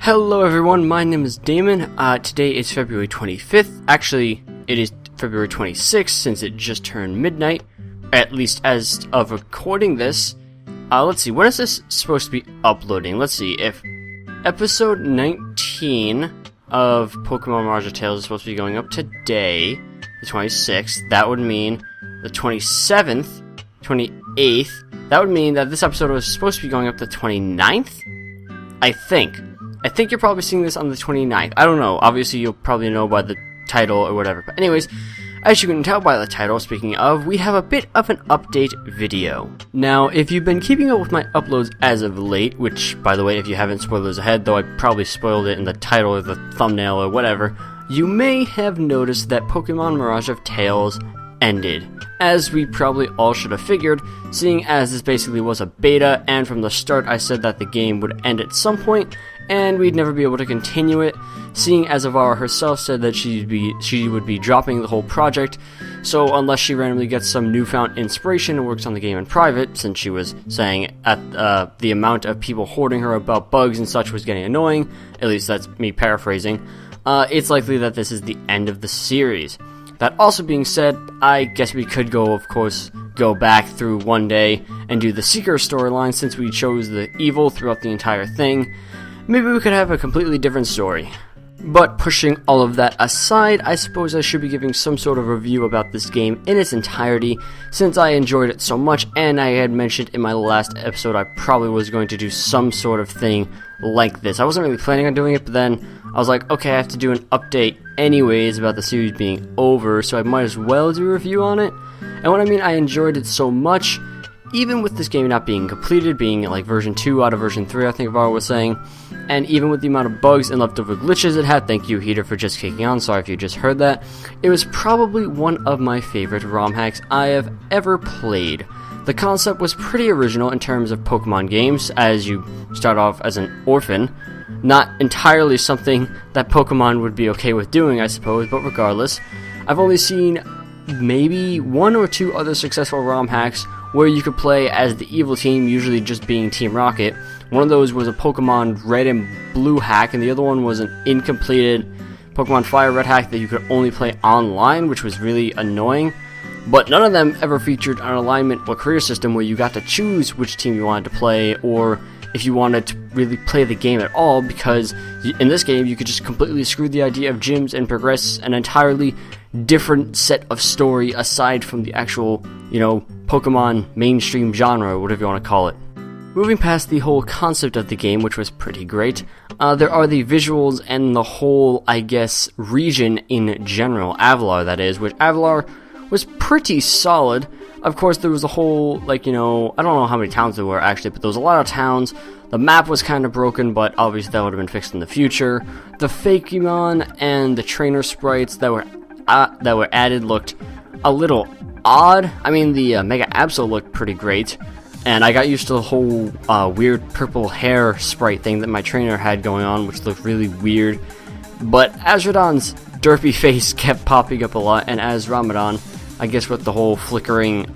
Hello everyone, my name is Damon. Today is February 25th. Actually, it is February 26th since it just turned midnight, at least as of recording this. Let's see, when is this supposed to be uploading? Let's see, if episode 19 of Pokemon Mirage Tales is supposed to be going up today, the 26th, that would mean the 27th, 28th, that would mean that this episode was supposed to be going up the 29th? I think you're probably seeing this on the 29th. I don't know. Obviously, you'll probably know by the title or whatever. But anyways, as you can tell by the title, speaking of, we have a bit of an update video. Now, if you've been keeping up with my uploads as of late, which, by the way, if you haven't, spoilers ahead, though I probably spoiled it in the title or the thumbnail or whatever, you may have noticed that Pokemon Mirage of Tales ended. As we probably all should have figured, seeing as this basically was a beta, and from the start I said that the game would end at some point, and we'd never be able to continue it, seeing as Avara herself said that she would be dropping the whole project, so unless she randomly gets some newfound inspiration and works on the game in private, since she was saying at the amount of people hoarding her about bugs and such was getting annoying, at least that's me paraphrasing, it's likely that this is the end of the series. That also being said, I guess we could go back through one day and do the Seeker storyline since we chose the evil throughout the entire thing. Maybe we could have a completely different story. But pushing all of that aside, I suppose I should be giving some sort of review about this game in its entirety, since I enjoyed it so much, and I had mentioned in my last episode I probably was going to do some sort of thing like this. I wasn't really planning on doing it, but then I was like, okay, I have to do an update anyways about the series being over, so I might as well do a review on it. And what I mean, I enjoyed it so much, even with this game not being completed, being like version 2 out of version 3, I think Avara was saying, and even with the amount of bugs and leftover glitches it had, thank you Heater for just kicking on, sorry if you just heard that, it was probably one of my favorite ROM hacks I have ever played. The concept was pretty original in terms of Pokemon games, as you start off as an orphan, not entirely something that Pokemon would be okay with doing, I suppose, but regardless, I've only seen maybe one or two other successful ROM hacks where you could play as the evil team, usually just being Team Rocket. One of those was a Pokemon Red and Blue hack, and the other one was an incompleted Pokemon Fire Red hack that you could only play online, which was really annoying. But none of them ever featured an alignment or career system where you got to choose which team you wanted to play, or if you wanted to really play the game at all, because in this game you could just completely screw the idea of gyms and progress an entirely different set of story aside from the actual, Pokemon mainstream genre, whatever you want to call it. Moving past the whole concept of the game, which was pretty great, there are the visuals and the whole, I guess, region in general, Avalar that is, which Avalar was pretty solid. Of course, there was a whole, I don't know how many towns there were actually, but there was a lot of towns. The map was kind of broken, but obviously that would have been fixed in the future. The Fakemon and the trainer sprites that were added looked a little odd. I mean, the Mega Absol looked pretty great, and I got used to the whole weird purple hair sprite thing that my trainer had going on, which looked really weird. But Azrodon's derpy face kept popping up a lot, and as Ramadan, I guess with the whole flickering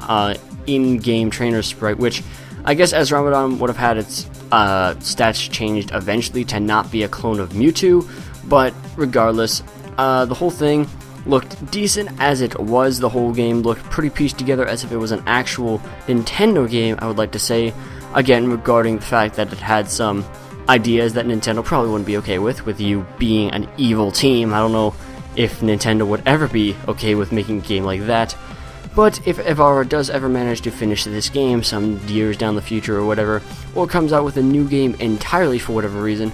in-game trainer sprite, which I guess as Ramadan would have had its stats changed eventually to not be a clone of Mewtwo, but regardless, the whole thing looked decent as it was. The whole game looked pretty pieced together as if it was an actual Nintendo game, I would like to say, again regarding the fact that it had some ideas that Nintendo probably wouldn't be okay with you being an evil team. I don't know if Nintendo would ever be okay with making a game like that, but if Avara does ever manage to finish this game some years down the future or whatever, or comes out with a new game entirely for whatever reason,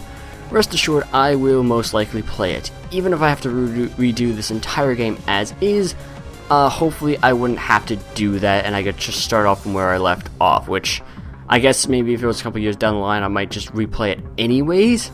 rest assured I will most likely play it. Even if I have to redo this entire game as is, hopefully I wouldn't have to do that and I could just start off from where I left off, which I guess maybe if it was a couple years down the line I might just replay it anyways.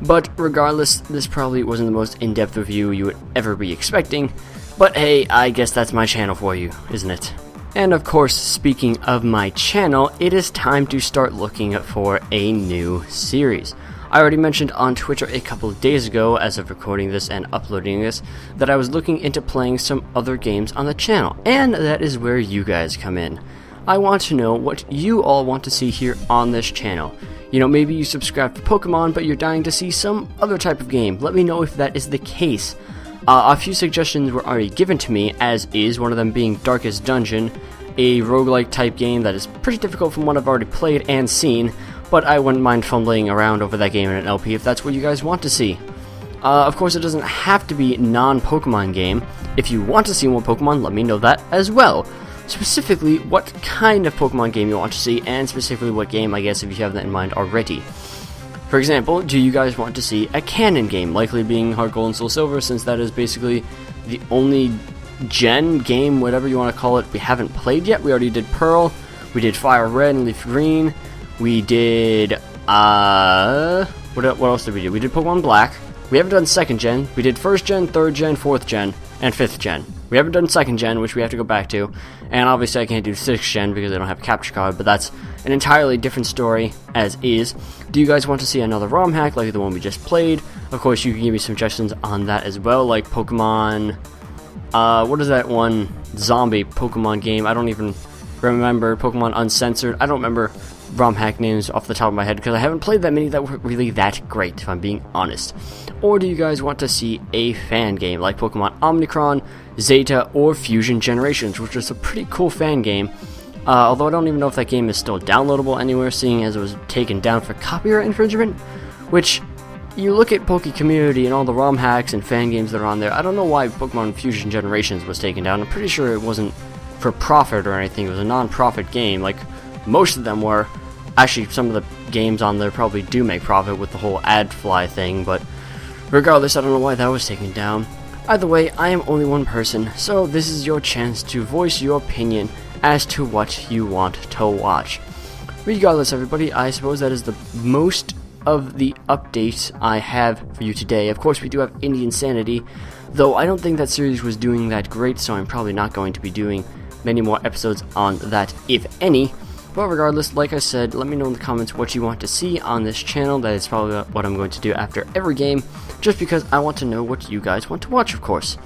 But regardless, this probably wasn't the most in-depth review you would ever be expecting, but hey, I guess that's my channel for you, isn't it? And of course, speaking of my channel, it is time to start looking for a new series. I already mentioned on Twitter a couple of days ago, as of recording this and uploading this, that I was looking into playing some other games on the channel, and that is where you guys come in. I want to know what you all want to see here on this channel. You know, maybe you subscribe to Pokemon, but you're dying to see some other type of game. Let me know if that is the case. A few suggestions were already given to me, as is one of them being Darkest Dungeon, a roguelike type game that is pretty difficult from what I've already played and seen, but I wouldn't mind fumbling around over that game in an LP if that's what you guys want to see. Of course, it doesn't have to be a non-Pokemon game. If you want to see more Pokemon, let me know that as well. Specifically, what kind of Pokemon game you want to see, and specifically what game, I guess, if you have that in mind already. For example, do you guys want to see a canon game, likely being Heart Gold and Soul Silver, since that is basically the only gen game, whatever you want to call it, we haven't played yet. We already did Pearl, we did Fire Red and Leaf Green, we did, what else did we do? We did Pokemon Black. We haven't done 2nd gen, we did 1st gen, 3rd gen, 4th gen, and 5th gen. We haven't done 2nd gen, which we have to go back to, and obviously I can't do 6th gen because I don't have a capture card, but that's an entirely different story, as is. Do you guys want to see another ROM hack like the one we just played? Of course, you can give me suggestions on that as well, like Pokemon, what is that one zombie Pokemon game? I don't even remember. Pokemon Uncensored. I don't remember ROM hack names off the top of my head because I haven't played that many that were really that great, if I'm being honest. Or do you guys want to see a fan game like Pokemon Omnicron, Zeta, or Fusion Generations, which is a pretty cool fan game, although I don't even know if that game is still downloadable anywhere, seeing as it was taken down for copyright infringement, which, you look at Poke Community and all the ROM hacks and fan games that are on there, I don't know why Pokemon Fusion Generations was taken down. I'm pretty sure it wasn't for profit or anything, it was a non-profit game, like most of them were. Actually, some of the games on there probably do make profit with the whole ad fly thing, but regardless, I don't know why that was taken down. Either way, I am only one person, so this is your chance to voice your opinion as to what you want to watch. Regardless, everybody, I suppose that is the most of the updates I have for you today. Of course, we do have Indie Insanity, though I don't think that series was doing that great, so I'm probably not going to be doing many more episodes on that, if any. But regardless, like I said, let me know in the comments what you want to see on this channel. That is probably what I'm going to do after every game, just because I want to know what you guys want to watch, of course.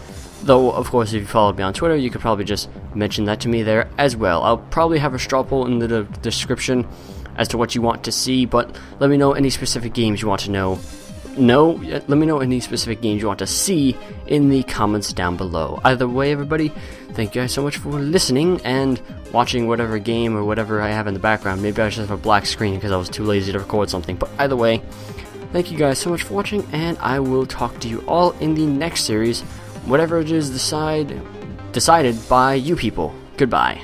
Though, of course, if you followed me on Twitter, you could probably just mention that to me there as well. I'll probably have a straw poll in the description as to what you want to see, but let me know any specific games you want to know. Let me know any specific games you want to see in the comments down below. Either way, everybody, thank you guys so much for listening and watching whatever game or whatever I have in the background. Maybe I should have a black screen because I was too lazy to record something, but either way, thank you guys so much for watching, and I will talk to you all in the next series, whatever it is decided by you people. Goodbye.